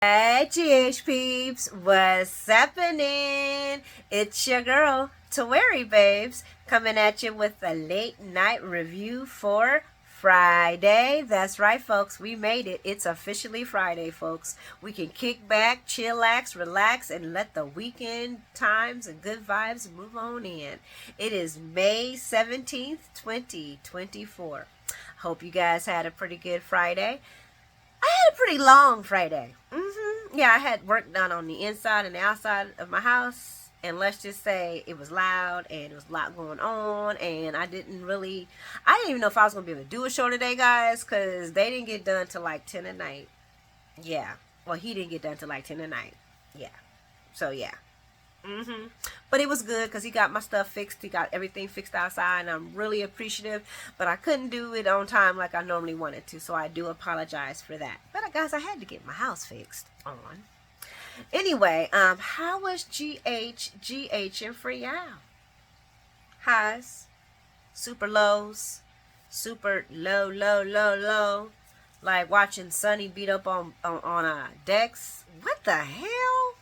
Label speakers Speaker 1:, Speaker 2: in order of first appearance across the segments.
Speaker 1: Hey, GH peeps, what's happening? It's your girl, Tawari Babes, coming at you with a late night review for Friday. That's right, folks, we made it. It's officially Friday, folks. We can kick back, chillax, relax, and let the weekend times and good vibes move on in. It is May 17th, 2024. Hope you guys had a pretty good Friday. I had a pretty long Friday. Yeah, I had work done on the inside and the outside of my house. And let's just say it was loud and there was a lot going on. And I didn't even know if I was going to be able to do a show today, guys. Because they didn't get done till like 10 at night. Yeah. Well, he didn't get done till like 10 at night. Yeah. So, yeah. But it was good because he got my stuff fixed. He got everything fixed outside, and I'm really appreciative. But I couldn't do it on time like I normally wanted to, so I do apologize for that. But guys, I had to get my house fixed on. Anyway, how was GH and for y'all? Highs, super lows, super low. Like watching Sonny beat up on Dex. What the hell?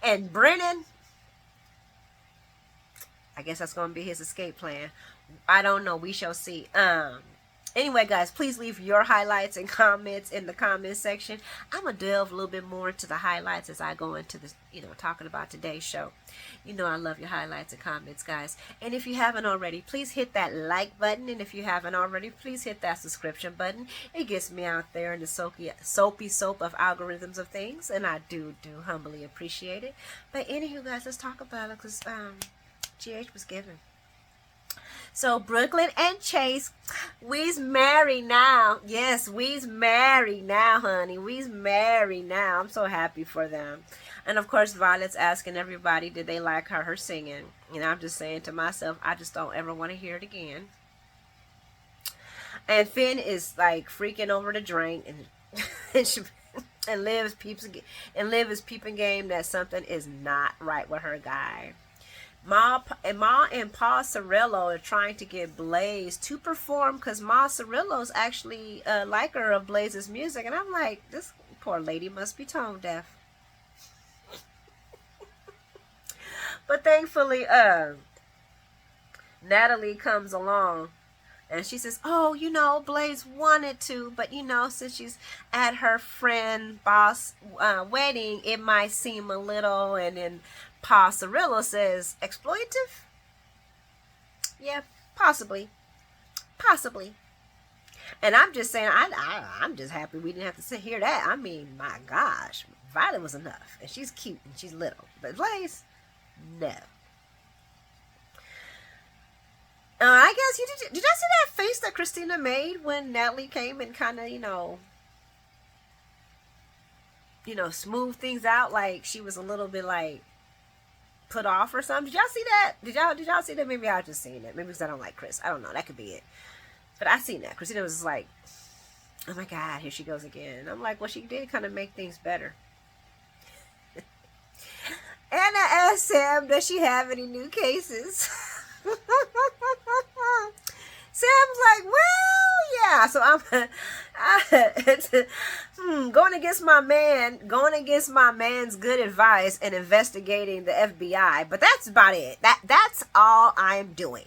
Speaker 1: And Brennan, I guess that's going to be his escape plan. I don't know. We shall see. Anyway, guys, please leave your highlights and comments in the comment section. I'm going to delve a little bit more into the highlights as I go into this, talking about today's show. I love your highlights and comments, guys. And if you haven't already, please hit that like button. And if you haven't already, please hit that subscription button. It gets me out there in the soapy soap of algorithms of things. And I do humbly appreciate it. But anywho, guys, let's talk about it because GH was given. So Brooklyn and Chase, we's married now. Yes, we's married now, honey. We's married now. I'm so happy for them. And of course, Violet's asking everybody, did they like her singing? And I'm just saying to myself, I just don't ever want to hear it again. And Finn is like freaking over the drink, and Liv is peeping game that something is not right with her guy. Ma and Pa Cirillo are trying to get Blaze to perform because Ma Cirillo's actually a liker of Blaze's music. And I'm like, this poor lady must be tone deaf. But thankfully, Natalie comes along and she says, oh, Blaze wanted to, but, since she's at her friend boss wedding, it might seem a little, and then Pa Cirillo says, exploitative? Yeah, possibly. And I'm just saying, I'm just happy we didn't have to sit here that. I mean, my gosh, Violet was enough. And she's cute and she's little. But Blaze, no. I guess, did y'all see that face that Christina made when Natalie came and kind of, smooth things out? Like she was a little bit like, put off or something. Did y'all see that? Did y'all see that? Maybe I just seen it. Maybe because I don't like Chris. I don't know. That could be it. But I seen that. Christina was just like, oh my God, here she goes again. And I'm like, well, she did kind of make things better. Anna asked Sam, does she have any new cases? Sam's like, well, yeah. So I'm going against my man's good advice and investigating the FBI. But that's about it. That's all I'm doing.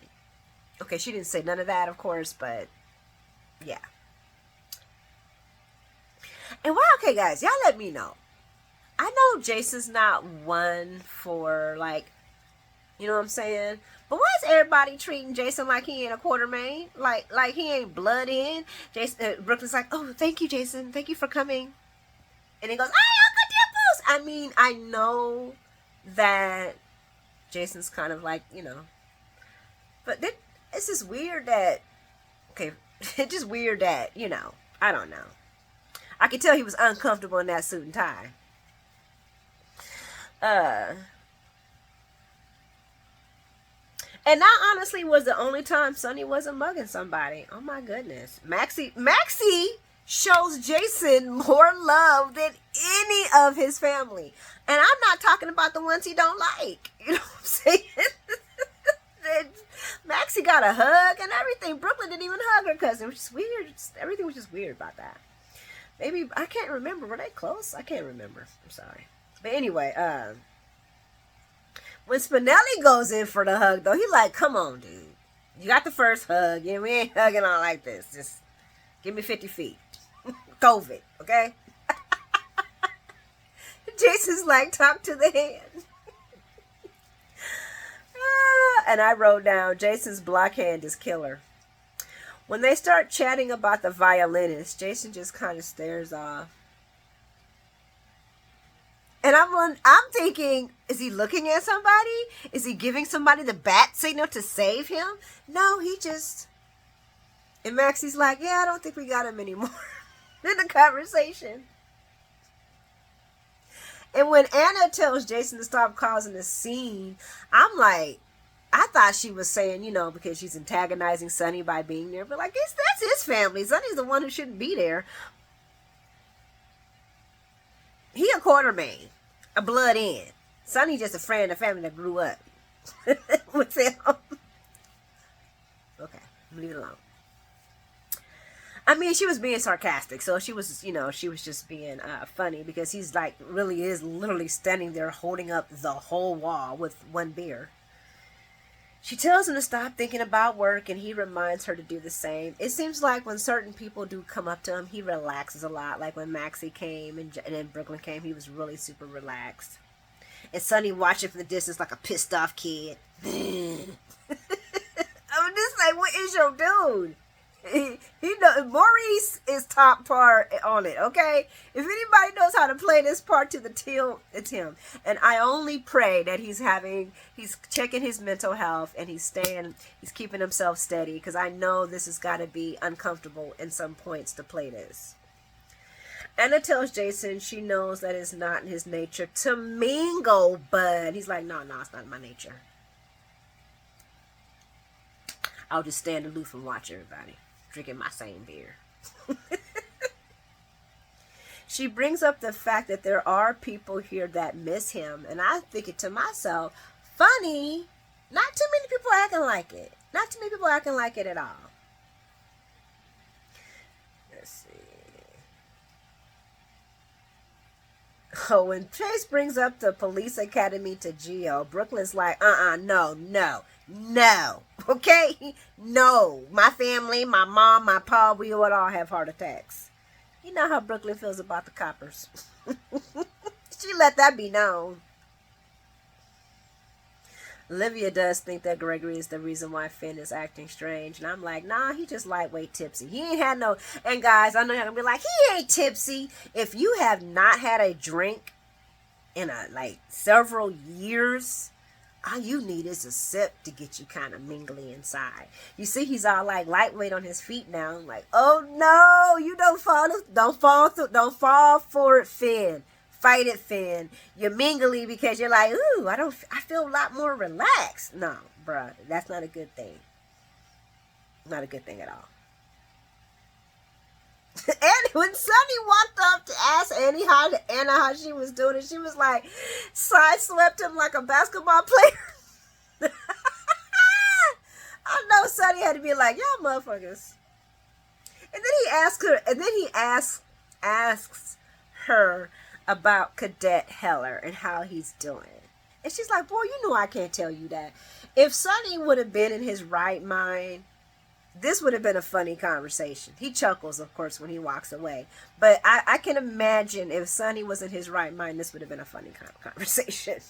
Speaker 1: Okay, she didn't say none of that, of course, but yeah. And okay, guys, y'all let me know. I know Jason's not one for like, you know what I'm saying? But why is everybody treating Jason like he ain't a Quartermain? Like he ain't blood in? Jason, Brooklyn's like, oh, thank you, Jason. Thank you for coming. And he goes, hey, Uncle Dimples! I mean, I know that Jason's kind of like, But it's just weird that, okay, it's just weird that, I don't know. I could tell he was uncomfortable in that suit and tie. And that honestly was the only time Sonny wasn't mugging somebody. Oh my goodness. Maxie shows Jason more love than any of his family. And I'm not talking about the ones he don't like. You know what I'm saying? Maxie got a hug and everything. Brooklyn didn't even hug her cousin, which is weird. Everything was just weird about that. Maybe, I can't remember. Were they close? I can't remember. I'm sorry. But anyway, when Spinelli goes in for the hug, though, he like, come on, dude. You got the first hug. You know, we ain't hugging on like this. Just give me 50 feet. COVID, okay? Jason's like, talk to the hand. And I wrote down, Jason's block hand is killer. When they start chatting about the violinist, Jason just kind of stares off. And I'm thinking, is he looking at somebody? Is he giving somebody the bat signal to save him? No, he just... And Maxie's like, yeah, I don't think we got him anymore in the conversation. And when Anna tells Jason to stop causing a scene, I'm like, I thought she was saying, you know, because she's antagonizing Sonny by being there. But like, that's his family. Sonny's the one who shouldn't be there. He a Quartermain, a blood in. Sonny just a friend of the family that grew up with him. Okay, leave it alone. I mean, she was being sarcastic, so she was, you know, she was just being funny because he's like, really is literally standing there holding up the whole wall with one beer. She tells him to stop thinking about work, and he reminds her to do the same. It seems like when certain people do come up to him, he relaxes a lot. Like when Maxie came and then Brooklyn came, he was really super relaxed. And Sonny watching from the distance like a pissed off kid. I'm just like, what is your dude? He knows, Maurice is top part on it, okay? If anybody knows how to play this part to the till, it's him. And I only pray that he's checking his mental health and he's keeping himself steady, because I know this has got to be uncomfortable in some points to play this. Anna tells Jason she knows that it's not in his nature to mingle, but he's like, no, it's not in my nature. I'll just stand aloof and watch everybody drinking my same beer. She brings up the fact that there are people here that miss him, and I think it to myself, funny, not too many people acting like it. Not too many people acting like it at all. Let's see. Oh, when Chase brings up the police academy to Gio, Brooklyn's like, no. Okay? No. My family, my mom, my pa, we would all have heart attacks. You know how Brooklyn feels about the coppers. She let that be known. Olivia does think that Gregory is the reason why Finn is acting strange. And I'm like, nah, he just lightweight tipsy. He ain't had no... And guys, I know you're going to be like, he ain't tipsy. If you have not had a drink in several years... all you need is a sip to get you kind of mingly inside. You see, he's all like lightweight on his feet now. I'm like, oh no, you don't fall for it, Finn. Fight it, Finn. You're mingly because you're like, ooh, I feel a lot more relaxed. No, bruh, that's not a good thing. Not a good thing at all. And when Sonny walked up to ask Anna how she was doing, she was like, sideswept him like a basketball player. I know Sonny had to be like, y'all motherfuckers. And then he asks her about Cadet Heller and how he's doing. And she's like, boy, you know I can't tell you that. If Sonny would have been in his right mind, this would have been a funny conversation. He chuckles, of course, when he walks away. But I can imagine if Sonny was in his right mind, this would have been a funny conversation.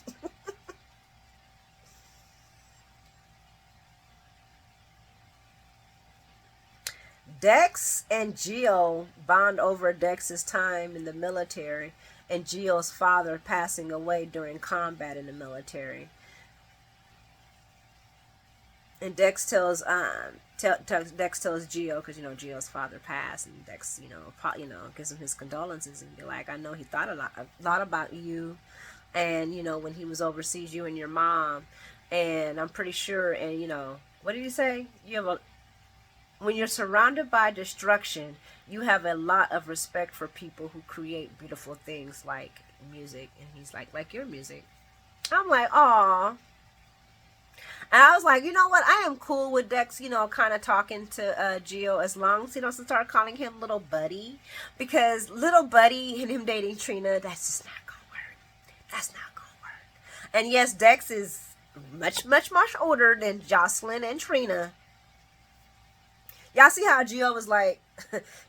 Speaker 1: Dex and Gio bond over Dex's time in the military and Gio's father passing away during combat in the military. And Dex tells Gio, because Gio's father passed, and Dex gives him his condolences and be like, I know he thought a lot about you, and when he was overseas, you and your mom, and I'm pretty sure, and what did he say? When you're surrounded by destruction, you have a lot of respect for people who create beautiful things like music, and he's like your music. I'm like, aw. And I was like, you know what? I am cool with Dex, kind of talking to Gio as long as he doesn't start calling him little buddy. Because little buddy and him dating Trina, that's just not going to work. That's not going to work. And yes, Dex is much, much, much older than Jocelyn and Trina. Y'all see how Gio was like,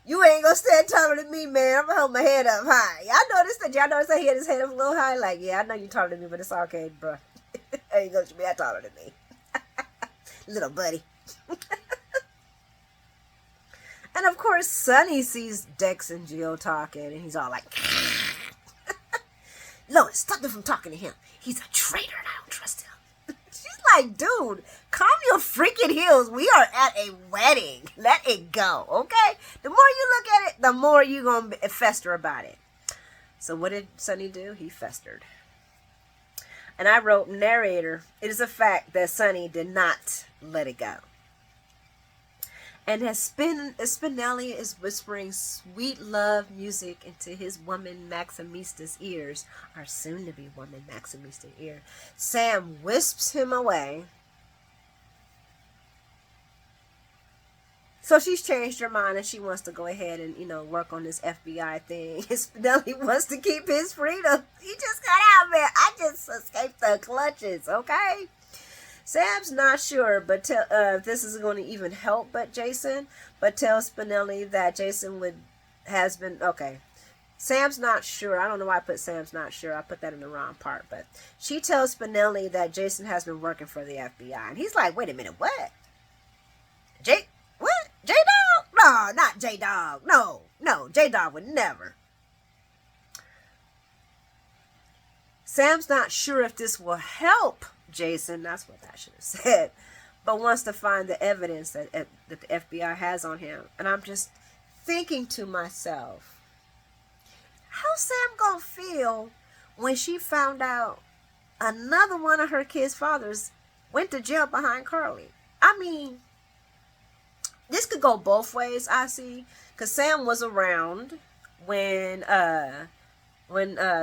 Speaker 1: you ain't gonna stand taller than me, man. I'm gonna hold my head up high. Y'all noticed that? Y'all noticed that he had his head up a little high? Like, yeah, I know you're taller than me, but it's okay, bro. Ain't gonna be that taller than me. Little buddy. And of course, Sonny sees Dex and Gio talking, and he's all like, Lois, stop them from talking to him. He's a traitor, and I don't trust him. She's like, dude, calm your freaking heels. We are at a wedding. Let it go, okay? The more you look at it, the more you're going to fester about it. So what did Sonny do? He festered. And I wrote, narrator, it is a fact that Sonny did not let it go. And as Spinelli is whispering sweet love music into his woman Maximista's ears, or soon-to-be woman Maximista's ear, Sam wisps him away. So she's changed her mind and she wants to go ahead and, work on this FBI thing. Spinelli wants to keep his freedom. He just got out, man. I just escaped the clutches, okay? Sam's not sure, but if this is going to even help but Jason, but tells Spinelli that Jason has been, okay. Sam's not sure. I don't know why I put Sam's not sure. I put that in the wrong part, but she tells Spinelli that Jason has been working for the FBI. And he's like, wait a minute, what? What? J-Dog? No, not J-Dog. No, J-Dog would never. Sam's not sure if this will help Jason, that's what I should have said, but wants to find the evidence that the FBI has on him. And I'm just thinking to myself, how's Sam gonna feel when she found out another one of her kids' fathers went to jail behind Carly? I mean, this could go both ways, I see, because Sam was around when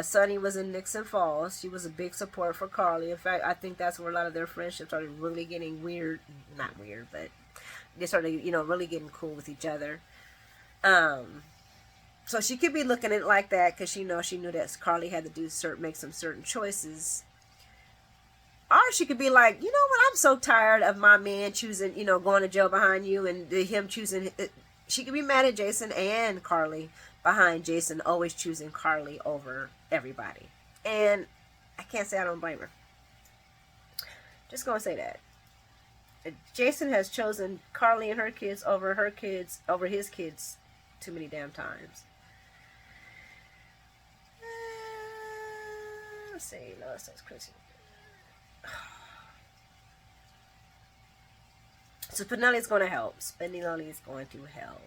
Speaker 1: Sonny was in Nixon Falls. She was a big support for Carly. In fact, I think that's where a lot of their friendships started really getting weird. Not weird, but they started, really getting cool with each other. So she could be looking at it like that because she knew that Carly had to make some certain choices. Or she could be like, you know what, I'm so tired of my man choosing, going to jail behind you and him choosing. She could be mad at Jason and Carly behind Jason always choosing Carly over everybody. And I can't say I don't blame her. Just gonna say that. Jason has chosen Carly and her kids over his kids too many damn times. Let's see. No, that's crazy. So Spinelli's going to help. Spinelli is going to help.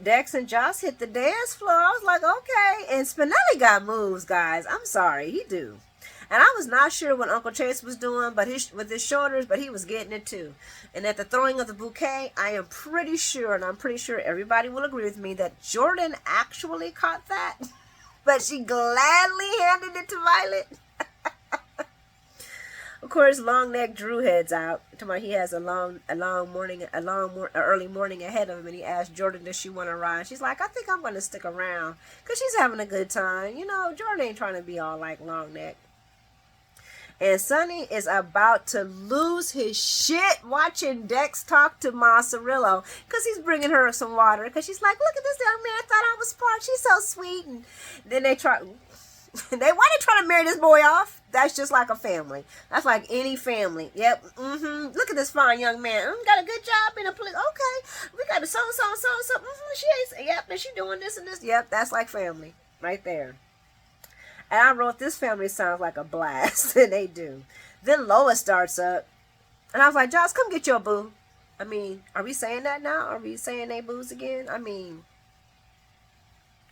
Speaker 1: Dex and Joss hit the dance floor. I was like, okay. And Spinelli got moves, guys. I'm sorry. He do. And I was not sure what Uncle Chase was doing with his shoulders, but he was getting it too. And at the throwing of the bouquet, I am pretty sure, and I'm pretty sure everybody will agree with me, that Jordan actually caught that. But she gladly handed it to Violet. Of course, Long Neck Drew heads out. He has a early morning ahead of him, and he asked Jordan, does she want to ride? She's like, I think I'm going to stick around because she's having a good time. Jordan ain't trying to be all like Long Neck. And Sonny is about to lose his shit watching Dex talk to Ma Cirillo because he's bringing her some water because she's like, look at this young man. I thought I was smart. She's so sweet. And then why they trying to marry this boy off? That's just like a family. That's like any family. Yep. Look at this fine young man. Got a good job in a police. Okay. We got a so. She ain't. Yep. And she doing this and this. Yep. That's like family right there. And I wrote, this family sounds like a blast. And they do. Then Lois starts up. And I was like, Joss, come get your boo. I mean, are we saying that now? Are we saying they boos again? I mean,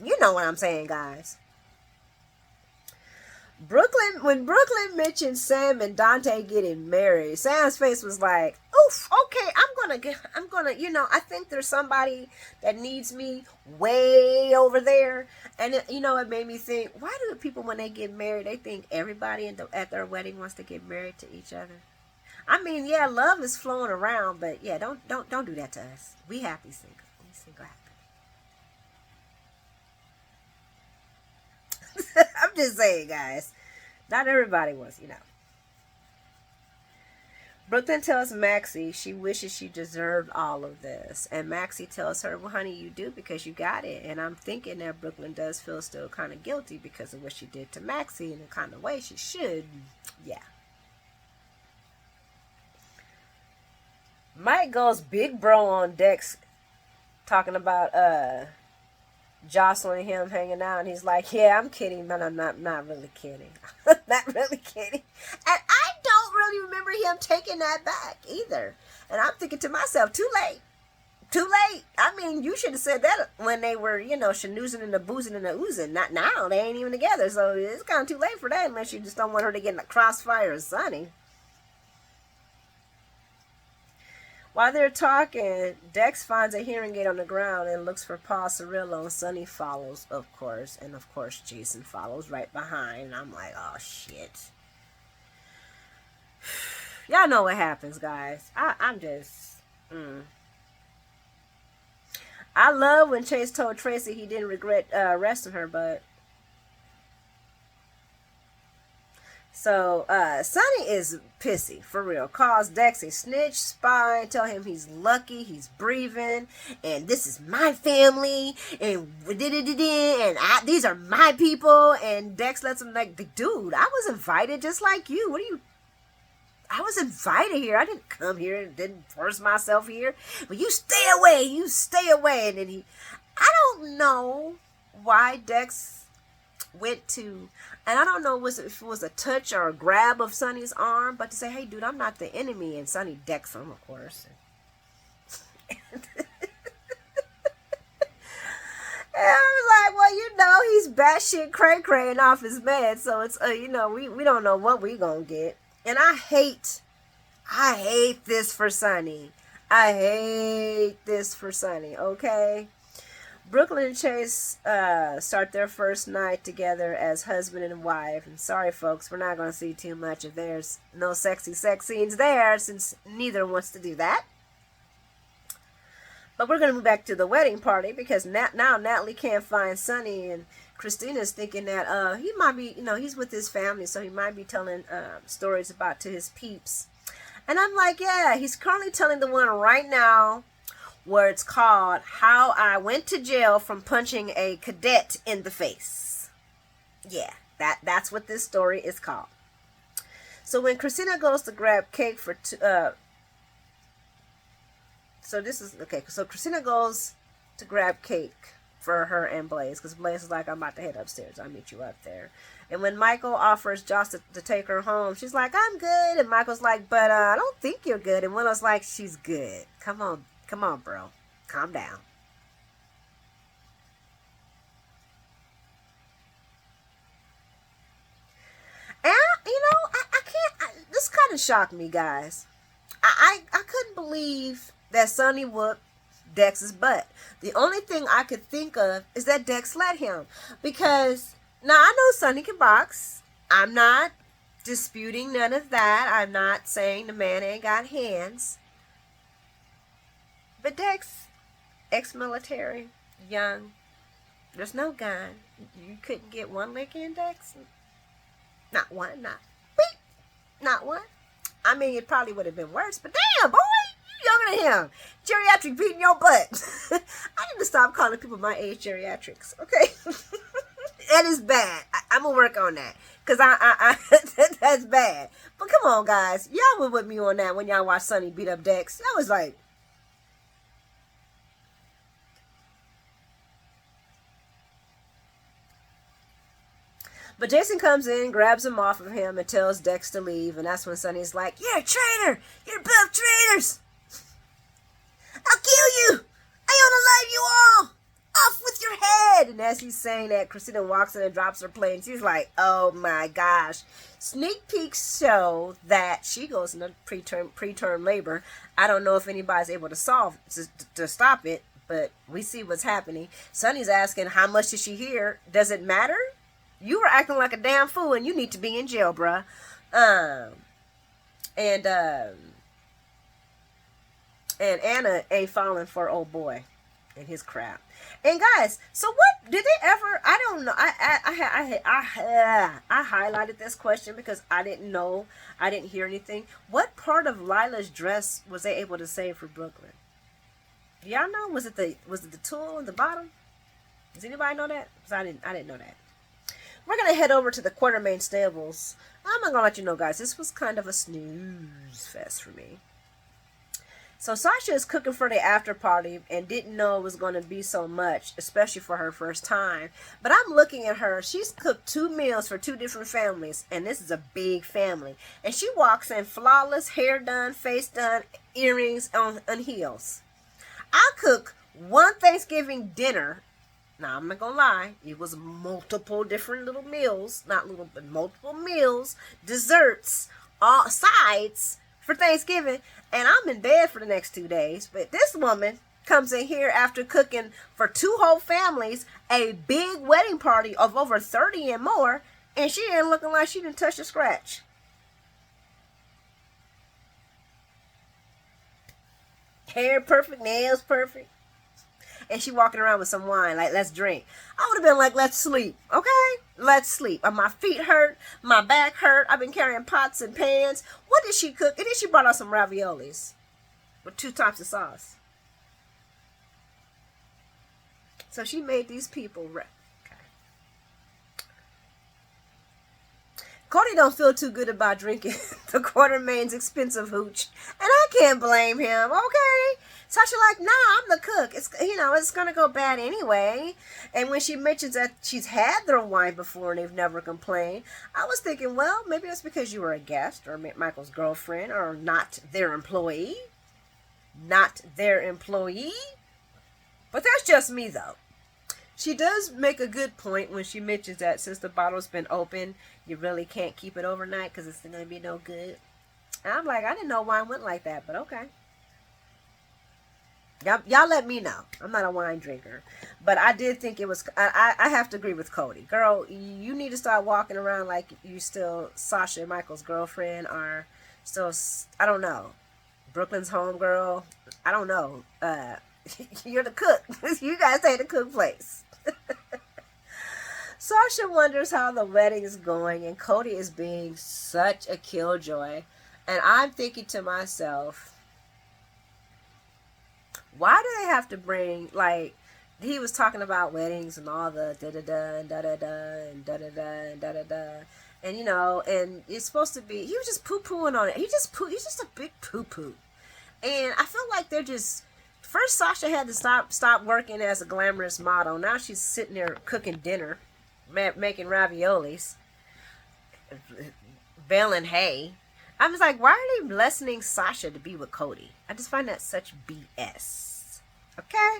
Speaker 1: you know what I'm saying, guys. When Brooklyn mentioned Sam and Dante getting married, Sam's face was like, oof, okay, I'm gonna, I think there's somebody that needs me way over there. And it made me think, why do people, when they get married, they think everybody at their wedding wants to get married to each other? I mean, yeah, love is flowing around, but yeah, don't do that to us. We happy single. We single happy. I'm just saying, guys. Not everybody wants. Brooklyn tells Maxie she wishes she deserved all of this. And Maxie tells her, well, honey, you do because you got it. And I'm thinking that Brooklyn does feel still kind of guilty because of what she did to Maxie in the kind of way she should. Yeah. Mike goes big bro on Dex talking about jostling him hanging out, and he's like, yeah, I'm kidding, but I'm not really kidding. Not really kidding. And I don't really remember him taking that back either. And I'm thinking to myself, too late. Too late. I mean, you should have said that when they were, schnoozing and the boozing and the oozing. Not now. They ain't even together. So it's kind of too late for that unless you just don't want her to get in the crossfire of Sonny. While they're talking, Dex finds a hearing aid on the ground and looks for Paul Cirillo, and Sonny follows, of course. And, of course, Jason follows right behind. And I'm like, oh, shit. Y'all know what happens, guys. I'm just... I love when Chase told Tracy he didn't regret arresting her, but... So, Sonny is pissy, for real. Calls Dex a snitch, spy, tell him he's lucky, he's breathing, and this is my family, and these are my people, and Dex lets him like, dude, I was invited just like you. I was invited here. I didn't come here and didn't force myself here. But you stay away. And then I don't know why Dex went to, and I don't know if it was a touch or a grab of Sonny's arm, but to say, hey, dude, I'm not the enemy. And Sonny decks him, of course. And I was like, well, he's batshit cray-cray and off his meds, so it's, we don't know what we gonna get. And I hate this for Sonny. Okay? Brooklyn and Chase start their first night together as husband and wife. And sorry, folks, we're not going to see too much if there's no sexy sex scenes there, since neither wants to do that. But we're going to move back to the wedding party because now Natalie can't find Sonny, and Christina's thinking that he might be, he's with his family, so he might be telling stories to his peeps. And I'm like, yeah, he's currently telling the one right now where it's called How I Went to Jail from Punching a Cadet in the Face. Yeah, that's what this story is called. So when Christina goes to grab cake for so Christina goes to grab cake for her and Blaze, because Blaze is like, I'm about to head upstairs. I'll meet you up there. And when Michael offers Joss to take her home, she's like, I'm good. And Michael's like, but I don't think you're good. And Willow's like, she's good. Come on, bro. Calm down. And, I can't, this kind of shocked me, guys. I couldn't believe that Sonny whooped Dex's butt. The only thing I could think of is that Dex let him. Because, now I know Sonny can box. I'm not disputing none of that. I'm not saying the man ain't got hands. But Dex, ex-military, young, there's no gun. You couldn't get one lick in, Dex? Not one, not one. I mean, it probably would have been worse, but damn, boy, you younger than him. Geriatric beating your butt. I need to stop calling people my age geriatrics, okay? That is bad. I'm going to work on that, because that's bad. But come on, guys. Y'all were with me on that when y'all watched Sonny beat up Dex. I was like, but Jason comes in, grabs him off of him, and tells Dex to leave. And that's when Sonny's like, you're a traitor! You're both traitors! I'll kill you! I want to light you all! Off with your And as he's saying that, Christina walks in and drops her plate. And she's like, oh my gosh. Sneak peeks show that she goes into preterm labor. I don't know if anybody's able to stop it, but we see what's happening. Sonny's asking, how much did she hear? Does it matter? You were acting like a damn fool and you need to be in jail, bruh. And Anna ain't falling for old boy and his crap. And guys, so what did they ever? I don't know. I highlighted this question because I didn't know. I didn't hear anything. What part of Lila's dress was they able to save for Brooklyn? Do y'all know? Was it the tulle in the bottom? Does anybody know that? Because I didn't know that. We're gonna head over to the Quartermain stables. I'm not gonna let you know, guys. This was kind of a snooze fest for me. So Sasha is cooking for the after party and didn't know it was going to be so much, especially for her first time. But I'm looking at her. She's cooked 2 meals for 2 different families, and this is a big family. And she walks in flawless, hair done, face done, earrings on heels. I cook one Thanksgiving dinner. Now, I'm not going to lie. It was multiple different little meals. Not little, but multiple meals, desserts, all sides for Thanksgiving. And I'm in bed for the next 2 days. But this woman comes in here after cooking for 2 whole families, a big wedding party of over 30 and more, and she ain't looking like she didn't touch a scratch. Hair perfect, nails perfect. And she walking around with some wine, like, let's drink. I would have been like, let's sleep, okay? Let's sleep. My feet hurt, my back hurt. I've been carrying pots and pans. What did she cook? And then she brought out some raviolis with 2 types of sauce. So she made these people Cody don't feel too good about drinking the Quartermain's expensive hooch. And I can't blame him, okay? Sasha like, nah, I'm the cook. It's, it's going to go bad anyway. And when she mentions that she's had their wine before and they've never complained, I was thinking, well, maybe that's because you were a guest or Michael's girlfriend or not their employee. Not their employee. But that's just me, though. She does make a good point when she mentions that since the bottle's been open, you really can't keep it overnight because it's going to be no good. And I'm like, I didn't know wine went like that, but okay. Y'all let me know. I'm not a wine drinker. But I did think it was... I have to agree with Cody. Girl, you need to start walking around like you still Sasha and Michael's girlfriend or still... I don't know. Brooklyn's homegirl. I don't know. You're the cook. You guys take the cook place. Sasha wonders how the wedding is going, and Cody is being such a killjoy. And I'm thinking to myself, why do they have to bring, like, he was talking about weddings and all the da-da-da and da-da-da and da-da-da and da-da-da. And, and it's supposed to be, he was just poo-pooing on it. He's just a big poo-poo. And I feel like they're just... First, Sasha had to stop working as a glamorous model. Now she's sitting there cooking dinner, making raviolis, baling hay. I was like, why are they lessening Sasha to be with Cody? I just find that such BS. Okay?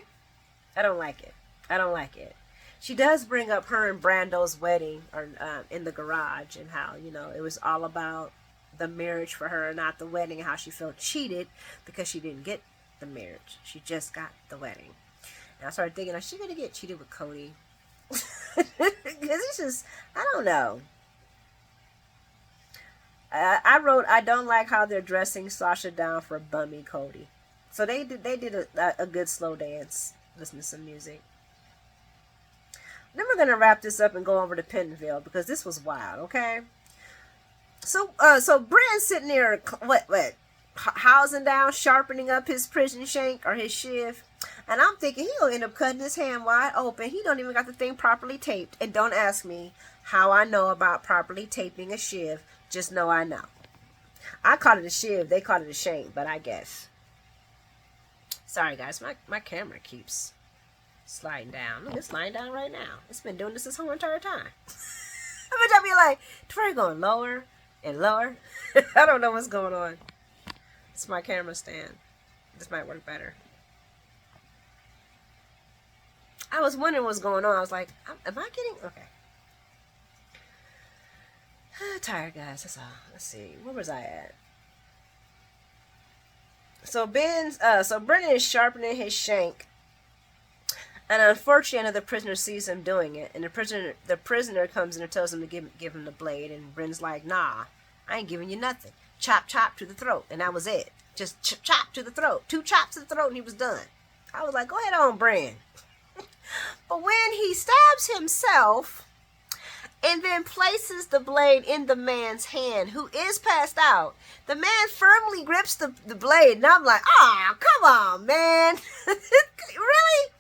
Speaker 1: I don't like it. I don't like it. She does bring up her and Brando's wedding or in the garage and how, it was all about the marriage for her, not the wedding, and how she felt cheated because she didn't get the marriage. She just got the wedding. And I started thinking, is she going to get cheated with Cody? Because it's just, I don't know. I wrote, I don't like how they're dressing Sasha down for bummy Cody. So they did a good slow dance, listen to some music. Then we're going to wrap this up and go over to Pentonville because this was wild, okay? So Brand's sitting there, housing down, sharpening up his prison shank or his shiv. And I'm thinking he'll end up cutting his hand wide open. He don't even got the thing properly taped. And don't ask me how I know about properly taping a shiv. Just know I know. I call it a shiv. They call it a shank, but I guess. Sorry, guys. My camera keeps sliding down. Look, it's sliding down right now. It's been doing this whole entire time. I'll be like, we're going lower and lower. I don't know what's going on. It's my camera stand. This might work better. I was wondering what's going on. I was like, am I getting okay? Tired, guys. That's all. Let's see. Where was I at? So Brennan is sharpening his shank, and unfortunately, another prisoner sees him doing it, and the prisoner comes in and tells him to give him the blade, and Brennan's like, nah, I ain't giving you nothing. Chop, chop to the throat, and that was it. Just chop to the throat. 2 chops to the throat, and he was done. I was like, go ahead on, Bren. But when he stabs himself and then places the blade in the man's hand, who is passed out, the man firmly grips the blade, and I'm like, oh, come on, man. Really?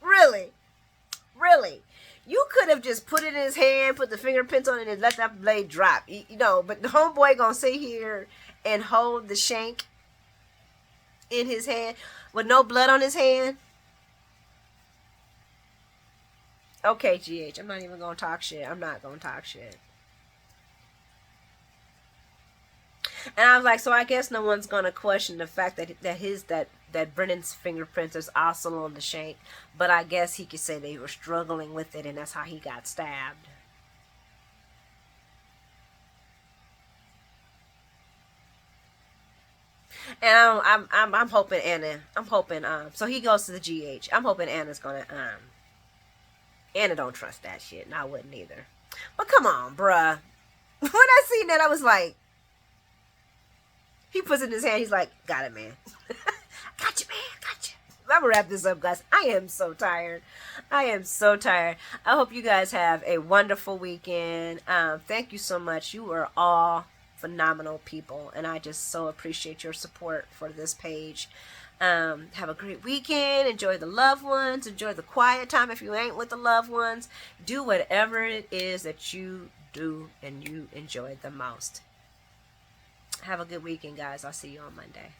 Speaker 1: Really? Really? You could have just put it in his hand, put the fingerprints on it, and let that blade drop. You know, but the homeboy gonna sit here and hold the shank in his hand with no blood on his hand. Okay, GH, I'm not even gonna talk shit. I'm not gonna talk shit. And I was like, so I guess no one's gonna question the fact that Brennan's fingerprints is also on the shank. But I guess he could say they were struggling with it, and that's how he got stabbed. And I'm hoping Anna. I'm hoping So he goes to the GH. I'm hoping Anna's gonna Anna don't trust that shit, and I wouldn't either. But come on, bruh. When I seen that, I was like, he puts it in his hand. He's like, got it, man. Gotcha, man. Gotcha. I'm going to wrap this up, guys. I am so tired. I am so tired. I hope you guys have a wonderful weekend. Thank you so much. You are all phenomenal people, and I just so appreciate your support for this page. Have a great weekend. Enjoy the loved ones. Enjoy the quiet time if you ain't with the loved ones. Do whatever it is that you do and you enjoy the most. Have a good weekend, guys. I'll see you on Monday.